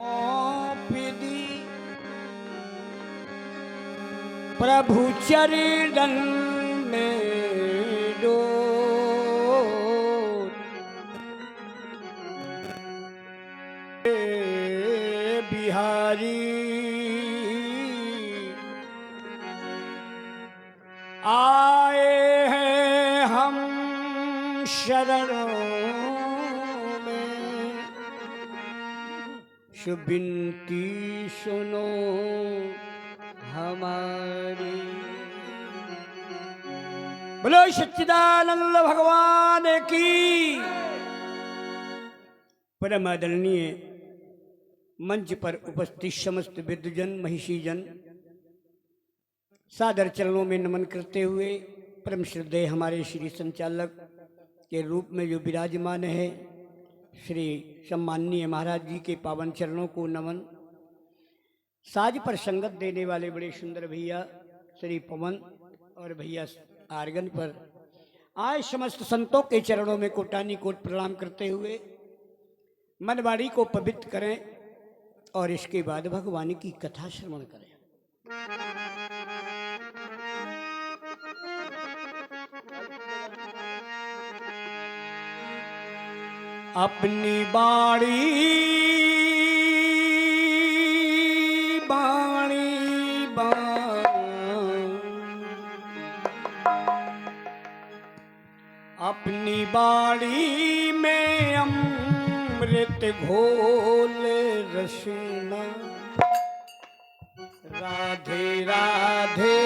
विधि प्रभु चरण में बिहारी आए हैं हम शरणों में, शुबिनती सुनो हमारी। बोलो सच्चिदानंद भगवान की। परम आदरणीय मंच पर उपस्थित समस्त विद्वजन महिषीजन सादर चरणों में नमन करते हुए परम श्रद्धेय हमारे श्री संचालक के रूप में जो विराजमान है श्री सम्माननीय महाराज जी के पावन चरणों को नमन। साज पर संगत देने वाले बड़े सुंदर भैया श्री पवन और भैया आर्गन पर आए समस्त संतों के चरणों में कोटानी कोट प्रणाम करते हुए मनवाड़ी को पवित्र करें और इसके बाद भगवान की कथा श्रवण करें। अपनी बाड़ी बाणी अपनी बाड़ी में अमृत घोल रसना, राधे राधे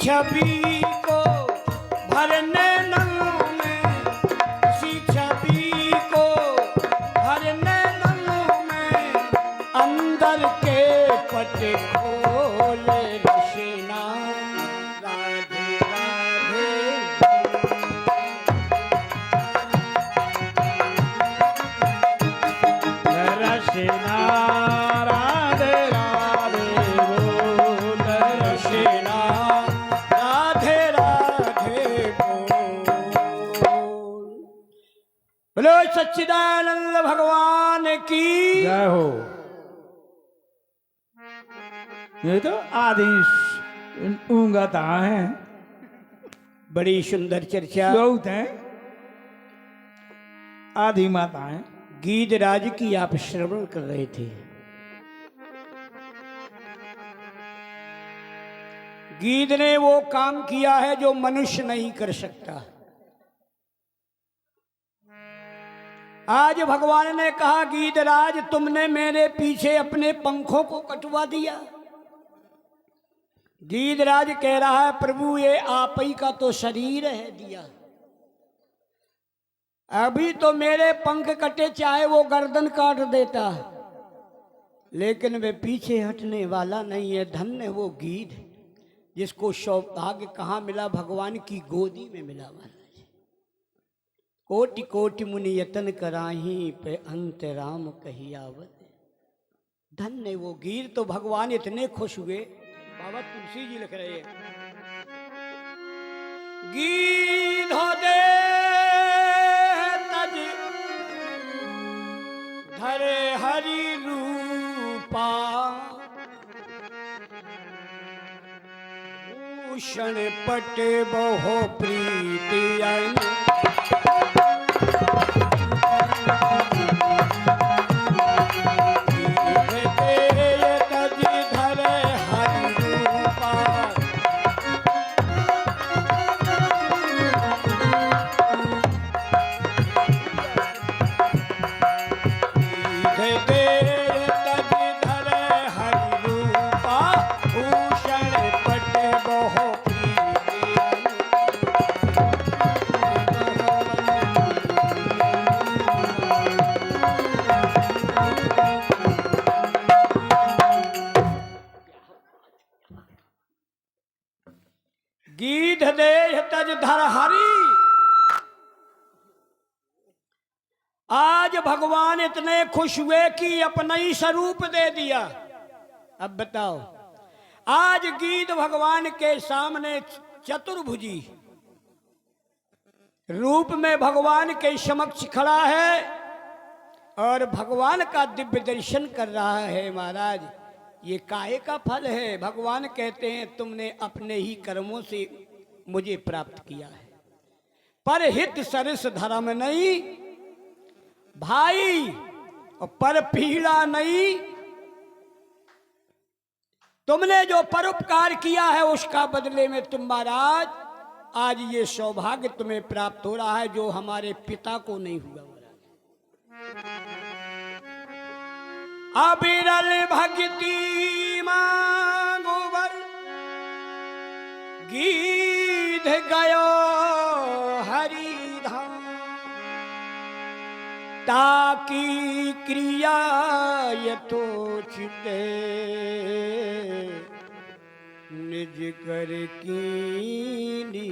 छवि को भरने नन्हों में, उसी छवि को भरने नन्हों में अंदर के पट खोले रचना, राधे राधे रचना, राधे राधे बोल रचना, बोलो सच्चिदानंद भगवान की जय हो। ये तो आदि ऊँगता है, बड़ी सुंदर चर्चा बहुत है। आदि माता है गीत राज की आप श्रवण कर रहे थे। गीत ने वो काम किया है जो मनुष्य नहीं कर सकता। आज भगवान ने कहा गीधराज तुमने मेरे पीछे अपने पंखों को कटवा दिया। गीधराज कह रहा है प्रभु ये आप ही का तो शरीर है दिया, अभी तो मेरे पंख कटे चाहे वो गर्दन काट देता, लेकिन वे पीछे हटने वाला नहीं है। धन्य वो गीध जिसको सौभाग्य कहाँ मिला, भगवान की गोदी में मिला। महाराज कोटि कोटि मुनि यतन कराही पे अंत राम कही आवत। धन्य वो गीध, तो भगवान इतने खुश हुए। बाबा तुलसी जी लिख रहे हैं गीध दे तज धरे हरि रूपा भूषण पटे बहु प्रीति गीध देह तज धर हरि। आज भगवान इतने खुश हुए कि अपना ही स्वरूप दे दिया। अब बताओ, आज गीध भगवान के सामने चतुर्भुजी रूप में भगवान के समक्ष खड़ा है और भगवान का दिव्य दर्शन कर रहा है। महाराज ये काहे का फल है? भगवान कहते हैं तुमने अपने ही कर्मों से मुझे प्राप्त किया है, पर हित सरस धर्म नहीं भाई और पर पीड़ा नहीं। तुमने जो परोपकार किया है उसका बदले में तुम महाराज आज ये सौभाग्य तुम्हें प्राप्त हो रहा है जो हमारे पिता को नहीं हुआ। अबिरल भक्ति मांगो बर गीध गयो हरि धाम, ताकि क्रिया यथोचित निज कर कीनी।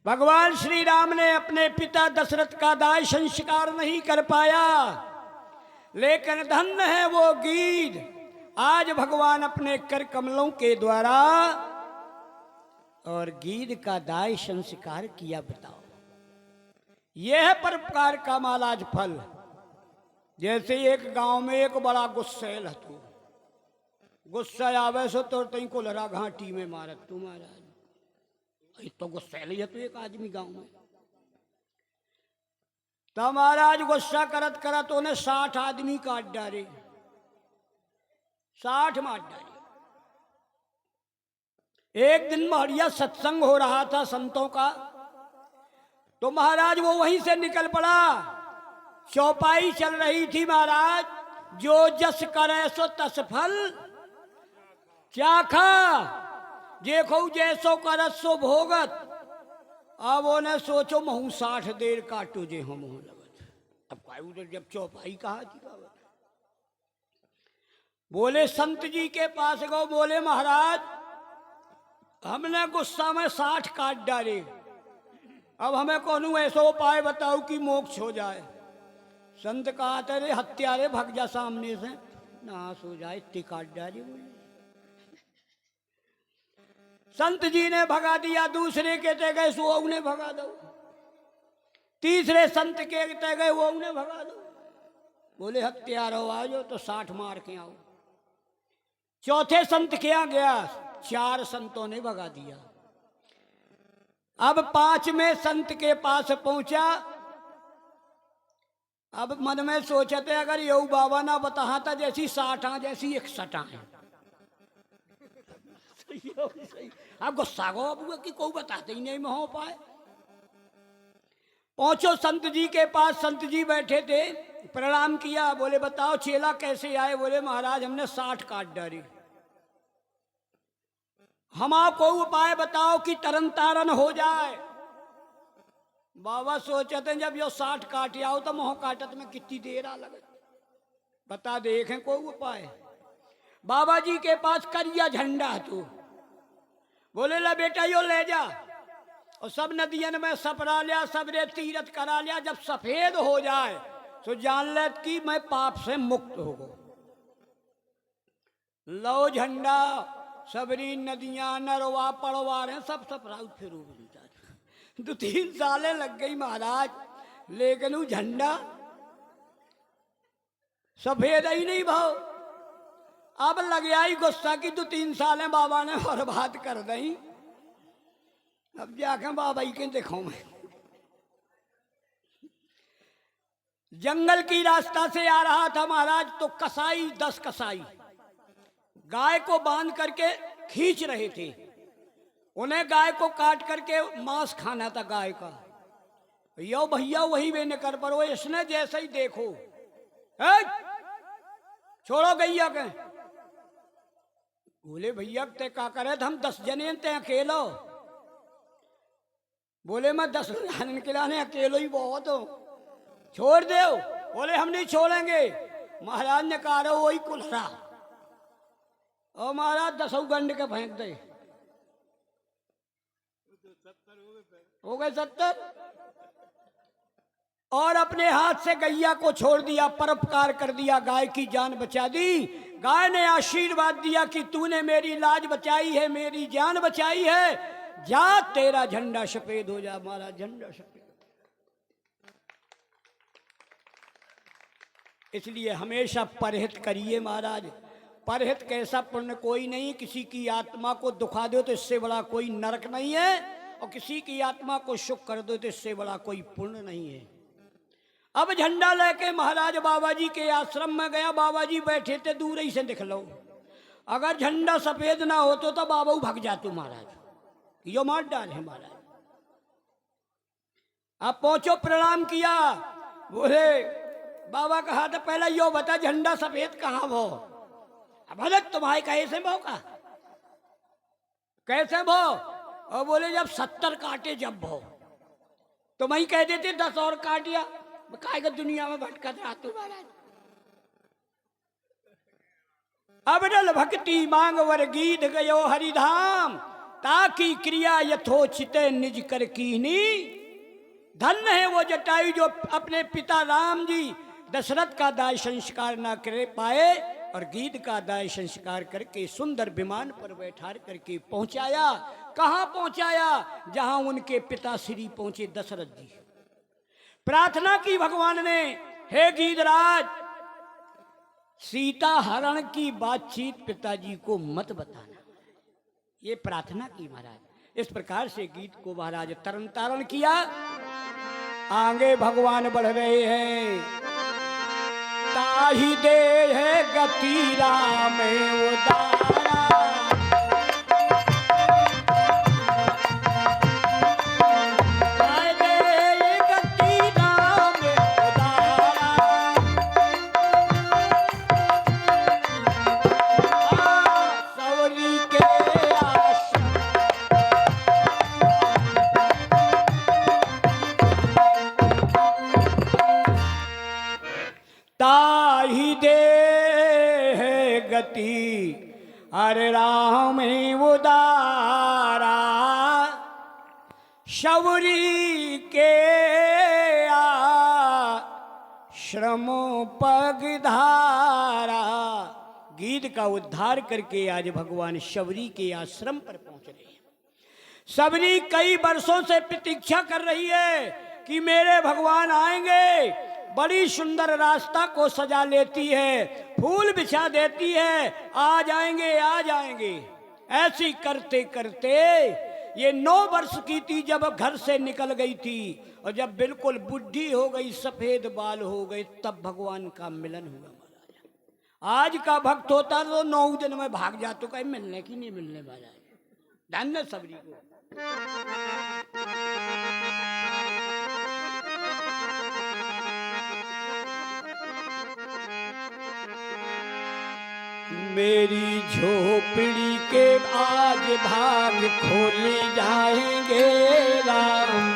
भगवान श्री राम ने अपने पिता दशरथ का दाह संस्कार नहीं कर पाया, लेकिन धन्य है वो गीध आज भगवान अपने कर कमलों के द्वारा और गीध का दाह संस्कार किया। बताओ यह परोपकार का महाराज फल। जैसे एक गांव में एक बड़ा गुस्सेल हतो, गुस्सा आवे सो तो तई को लड़ा घाटी में मारत। तू महाराज तो गुस्सेल है तो एक आदमी गांव में, तो महाराज गुस्सा करत करत उन्हें 60 आदमी काट डाले, 60 मार डाले। एक दिन बढ़िया सत्संग हो रहा था संतों का, तो महाराज वो वहीं से निकल पड़ा। चौपाई चल रही थी महाराज, जो जस करे सो तस फल चाखा, देखो जैसो करत सो भोगत। अब उन्हें सोचो महू 60 देर काटो जे हम हो लगत। अब काय उधर जब चौपाई कहा थी बोले संत जी के पास गो, बोले महाराज हमने गुस्सा में 60 काट डाले, अब हमें कौन ऐसा उपाय बताओ कि मोक्ष हो जाए। संत कहा तेरे हत्यारे भग जा सामने से, नाश हो जाए, इतनी काट डाली। बोले संत जी ने भगा दिया, दूसरे कहते गए सो उन्हें भगा दो, तीसरे संत कहते गए वो उन्हें भगा दो। बोले हत्यार हो आ जाओ तो 60 मार के आओ। चौथे संत क्या गया, 4 संतों ने भगा दिया। अब 5वें संत के पास पहुंचा। अब मन में सोचते अगर यो बाबा ना बता था जैसी 60 जैसी 61 है। अब गुस्सा गो अब कि कोई बताते ही नहीं में हो पाए। पहुंचो संत जी के पास। संत जी बैठे थे, प्रणाम किया। बोले बताओ चेला कैसे आए? बोले महाराज हमने 60 काट डाली। हम आपको उपाय बताओ कि तरन तारण हो जाए। बाबा सोचते जब यो 60 काट आओ तो मोह काटत में कितनी देर आ लगे, बता देखें कोई उपाय। बाबा जी के पास करिया झंडा तू। बोले ला बेटा यो ले जा। और सब नदियन में सपरा लिया, सबरे तीरथ करा लिया। जब सफेद हो जाए तो जान ले कि मैं पाप से मुक्त हो गो। लो झंडा, सबरी नदियां नरवा पड़वा रहे सब सपराऊ फिर 2-3 सालें लग गई महाराज, लेकिन वो झंडा सफेद ही नहीं भाव। अब लग आई गुस्सा की 2-3 सालें बाबा ने बर्बाद कर दी। अब जाके बाबा ही के देखो मैं। जंगल की रास्ता से आ रहा था महाराज, तो कसाई 10 कसाई गाय को बांध करके खींच रहे थे। उन्हें गाय को काट करके मांस खाना था गाय का। यो भैया वही वे न कर परो, इसने जैसे ही देखो छोड़ो गैया के। बोले भैया ते का करे? हम 10 जने ते अकेलो। बोले मैं 10 जन खिलाने अकेलो ही बहुत हो, छोड़ दो। बोले हम नहीं छोड़ेंगे। महाराज ने कहा वही कुल्हरा और महाराज 10 गंड के फेंक दे। हो गए 70। और अपने हाथ से गैया को छोड़ दिया, परोपकार कर दिया, गाय की जान बचा दी। गाय ने आशीर्वाद दिया कि तूने मेरी लाज बचाई है, मेरी जान बचाई है, जा तेरा झंडा सफेद हो जा। हमारा झंडा सफेद। इसलिए हमेशा परहित करिए महाराज। परहित कैसा पुण्य कोई नहीं। किसी की आत्मा को दुखा दो तो इससे बड़ा कोई नरक नहीं है, और किसी की आत्मा को सुख कर दो तो इससे बड़ा कोई पुण्य नहीं है। अब झंडा लेके महाराज बाबा जी के आश्रम में गया। बाबा जी बैठे थे, दूर ही से दिख लो। अगर झंडा सफेद ना होतो तो बाबा भाग जाते महाराज, यो मार डाले महाराज। अब पहुंचो, प्रणाम किया। बोले बाबा कहा था पहले यो बता झंडा सफेद कहाँ भो? अब हलक तुम्हारे कैसे भो का? कैसे भो? और बोले जब 70 काटे जब भो। तो मैं कह देते 10 और काटिया, कायगा दुनिया में भटकत रहा तू महाराज। अब डल भक्ति मांग वर गीत गयो हरिधाम, ताकि क्रिया यथोचित निज कर कीनी। धन्य है वो जटायु जो अपने पिता राम जी दशरथ का दाय संस्कार ना कर पाए, और गीत का दाय संस्कार करके सुंदर विमान पर बैठा करके पहुंचाया। कहाँ पहुंचाया? जहां उनके पिता श्री पहुंचे दशरथ जी। प्रार्थना की भगवान ने, हे गीधराज सीता हरण की बातचीत पिताजी को मत बताना। ये प्रार्थना की महाराज। इस प्रकार से गीत को महाराज तरन तारण किया। आगे भगवान बढ़ रहे हैं। ताही दे है गति राम उदारा, ताही दे गति राम उदारा, सवरी के आश्रम ताही दे है गति अरे राम उदारा, शौरी के आश्रम पगधारा। गीत का उद्धार करके आज भगवान शबरी के आश्रम पर पहुंच रहे हैं। शबरी कई वर्षों से प्रतीक्षा कर रही है कि मेरे भगवान आएंगे। बड़ी सुंदर रास्ता को सजा लेती है, फूल बिछा देती है, आ जाएंगे आ जाएंगे। ऐसी करते करते ये 9 वर्ष की थी जब घर से निकल गई थी, और जब बिल्कुल बुढ़ी हो गई, सफेद बाल हो गए, तब भगवान का मिलन हुआ महाराज। आज का भक्त होता तो 9 दिन में भाग जाता, कहीं मिलने की नहीं मिलने महाराज। धन्य सबरी को। मेरी झोपड़ी के आज भाग खोले जाएंगे राम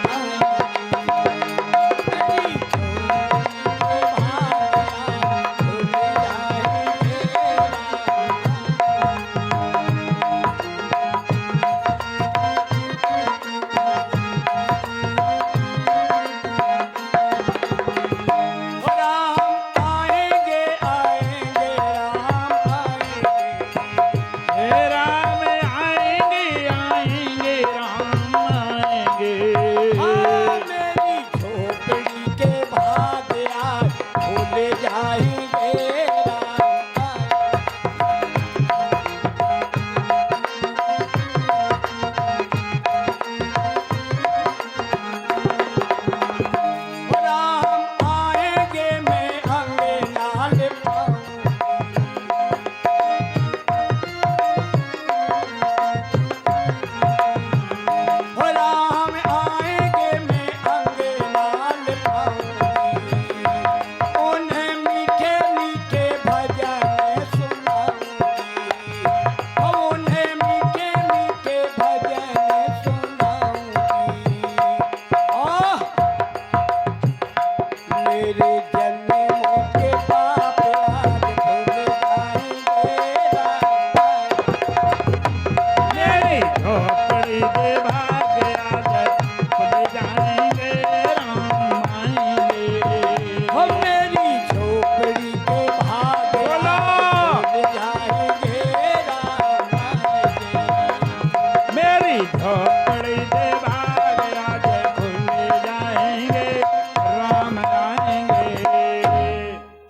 मेरी झोपड़ी के भाग खोले जाएंगे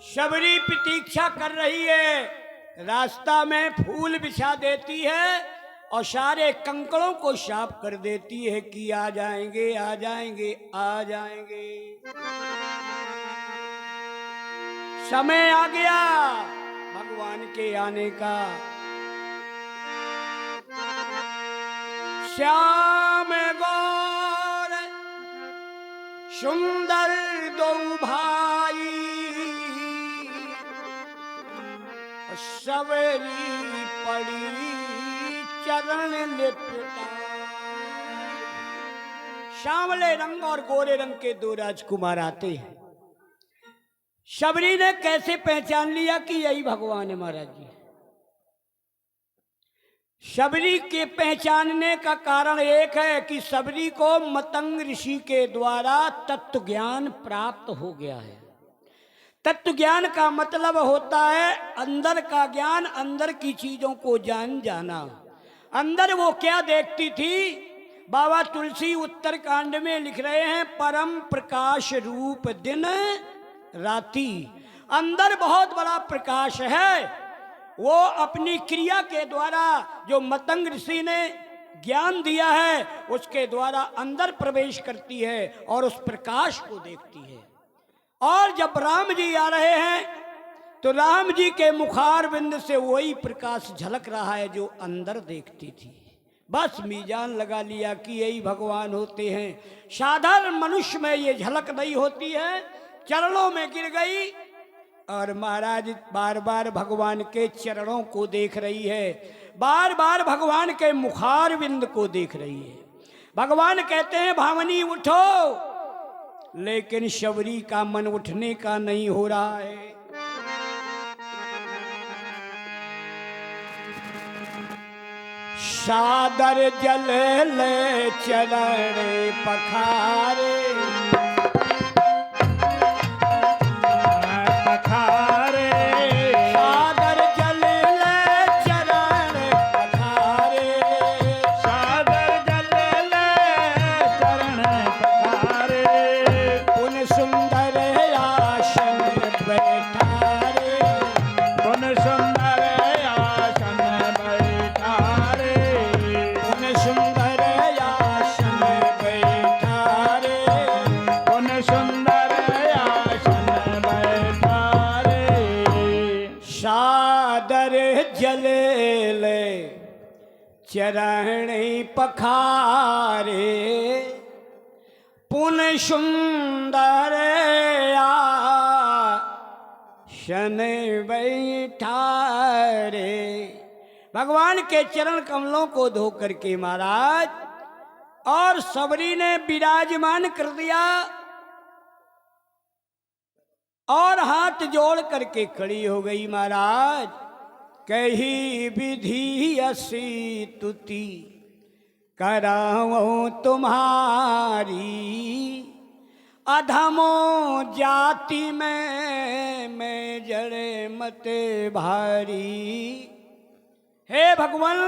शबरी प्रतीक्षा कर रही है, रास्ता में फूल बिछा देती है और सारे कंकड़ों को साफ कर देती है कि आ जाएंगे आ जाएंगे आ जाएंगे। समय आ गया भगवान के आने का। श्याम गौर सुंदर दो भाई सवेरी पड़ी चरण लिपटा। सांवले रंग और गोरे रंग के दो राजकुमार आते हैं। शबरी ने कैसे पहचान लिया कि यही भगवान है महाराज जी? शबरी के पहचानने का कारण एक है कि शबरी को मतंग ऋषि के द्वारा तत्व ज्ञान प्राप्त हो गया है। तत्व ज्ञान का मतलब होता है अंदर का ज्ञान, अंदर की चीजों को जान जाना। अंदर वो क्या देखती थी? बाबा तुलसी उत्तरकांड में लिख रहे हैं, परम प्रकाश रूप दिन राती। अंदर बहुत बड़ा प्रकाश है। वो अपनी क्रिया के द्वारा जो मतंग ऋषि ने ज्ञान दिया है उसके द्वारा अंदर प्रवेश करती है और उस प्रकाश को देखती है। और जब राम जी आ रहे हैं तो राम जी के मुखार बिंद से वही प्रकाश झलक रहा है जो अंदर देखती थी। बस मीजान लगा लिया कि यही भगवान होते हैं। साधारण मनुष्य में ये झलक नहीं होती है। चरणों में गिर गई और महाराज बार बार भगवान के चरणों को देख रही है, बार बार भगवान के मुखार बिंद को देख रही है। भगवान कहते हैं भावनी उठो, लेकिन शबरी का मन उठने का नहीं हो रहा है। सादर जल ले चरण पखारे चरण पखारे पुन सुंदर आसन शन बैठारे। भगवान के चरण कमलों को धो करके महाराज और सबरी ने विराजमान कर दिया और हाथ जोड़ करके खड़ी हो गई। महाराज कही विधि असी तुति कराओ तुम्हारी, अधमो जाति में मैं जड़े मत भारी। हे भगवान,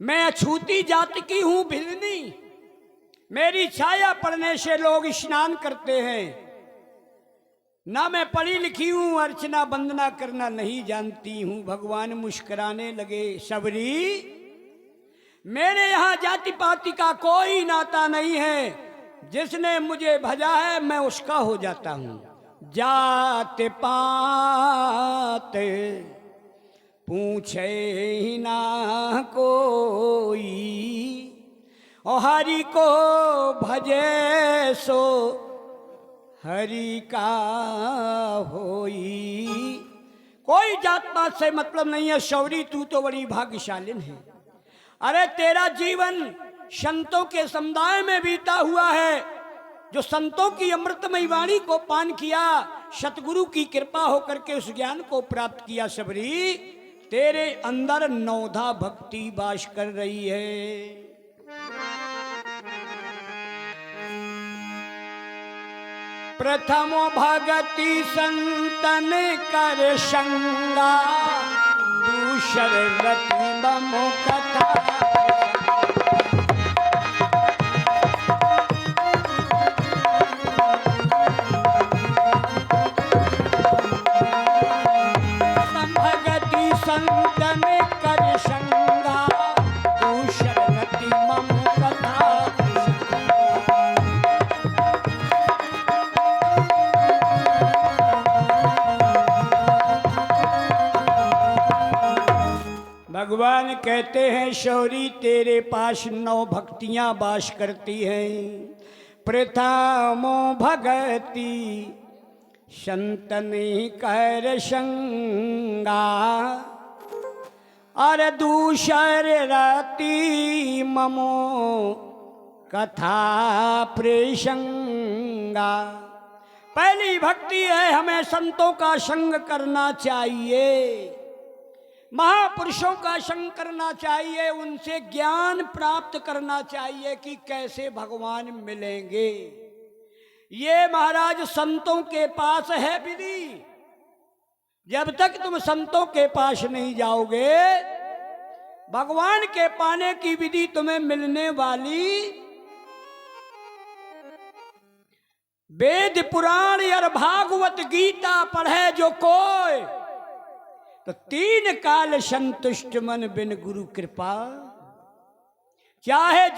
मैं अछूती जाति की हूं भिलनी, मेरी छाया पड़ने से लोग स्नान करते हैं। ना मैं पढ़ी लिखी हूं, अर्चना वंदना करना नहीं जानती हूं। भगवान मुस्कुराने लगे, सबरी मेरे यहां जाति पाति का कोई नाता नहीं है, जिसने मुझे भजा है मैं उसका हो जाता हूं। जात पात पूछे ही ना कोई, और हरि को भजे सो हरि का होई। कोई जात पात से मतलब नहीं है। शौरी तू तो बड़ी भाग्यशालिन है। अरे तेरा जीवन संतों के समुदाय में बीता हुआ है, जो संतों की अमृतमयी वाणी को पान किया, सतगुरु की कृपा होकर के उस ज्ञान को प्राप्त किया। सबरी तेरे अंदर नौधा भक्ति वास कर रही है। प्रथम भगति संतन कर संगा, दूसर रति ममो कथा। भगति संतन कर संगा, दूसर रति ममो कथा। भगवान कहते हैं शौरी तेरे पास 9 भक्तियां वास करती हैं। प्रथमो भगति संतन कर संगा, और दूसर रति ममो कथा प्रसंगा। पहली भक्ति है हमें संतों का संग करना चाहिए, महापुरुषों का संग करना चाहिए, उनसे ज्ञान प्राप्त करना चाहिए कि कैसे भगवान मिलेंगे। ये महाराज संतों के पास है विधि। जब तक तुम संतों के पास नहीं जाओगे, भगवान के पाने की विधि तुम्हें मिलने वाली। वेद पुराण और भागवत गीता पढ़े जो कोई, तो 3 काल संतुष्ट मन बिन गुरु कृपा। चाहे